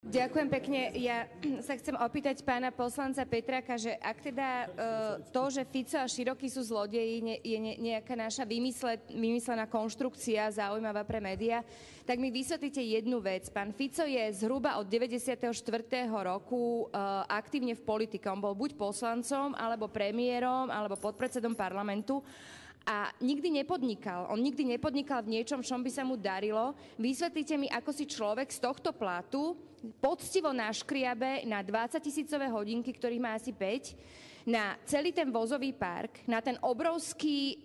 Ďakujem pekne. Ja sa chcem opýtať pána poslanca Petráka, že ak teda to, že Fico a Široký sú zlodeji, je nejaká naša vymyslená konštrukcia zaujímavá pre médiá, tak mi vysvetlíte jednu vec. Pán Fico je zhruba od 94. roku aktívne v politike. On bol buď poslancom, alebo premiérom, alebo podpredsedom parlamentu. A nikdy nepodnikal. On nikdy nepodnikal v niečom, čom by sa mu darilo. Vysvetlite mi, ako si človek z tohto platu poctivo naškriabe na 20-tisícové hodinky, ktorých má asi 5, na celý ten vozový park, na ten obrovský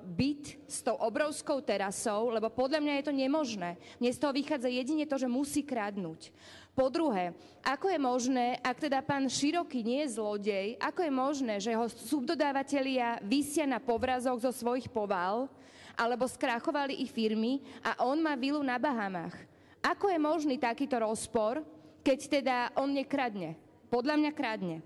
byt s tou obrovskou terasou, lebo podľa mňa je to nemožné. Mne z toho vychádza jedine to, že musí kradnúť. Po druhé, ako je možné, ak teda pán Široký nie je zlodej, ako je možné, že ho subdodávatelia visia na povrazoch zo svojich povál, alebo skrachovali ich firmy a on má vilu na Bahamách? Ako je možný takýto rozpor, keď teda on nekradne? Podľa mňa kradne.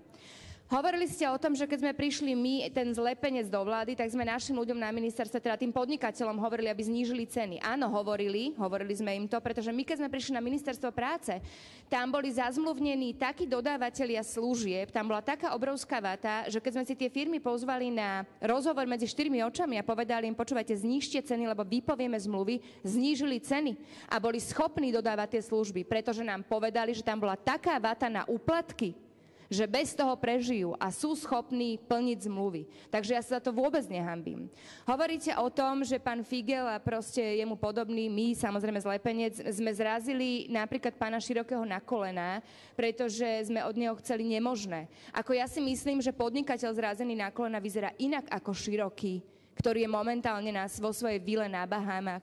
Hovorili ste o tom, že keď sme prišli my, ten zlepenec do vlády, tak sme našim ľuďom na ministerstve, teda tým podnikateľom hovorili, aby znížili ceny. Áno, hovorili sme im to, pretože my, keď sme prišli na ministerstvo práce, tam boli zazmluvnení takí dodávateľia služieb, tam bola taká obrovská vata, že keď sme si tie firmy pozvali na rozhovor medzi štyrmi očami a povedali im, počúvajte, znížte ceny, lebo vypovieme zmluvy, znížili ceny a boli schopní dodávať tie služby, pretože nám povedali, že tam bola taká vata na úplatky, že bez toho prežijú a sú schopní plniť zmluvy. Takže ja sa za to vôbec nehanbím. Hovoríte o tom, že pán Figel a proste jemu podobný, my, samozrejme zlepenec, sme zrazili napríklad pána Širokého na kolená, pretože sme od neho chceli nemožné. Ako ja si myslím, že podnikateľ zrazený na kolená vyzerá inak ako Široký, ktorý je momentálne vo svojej vile na Bahamách.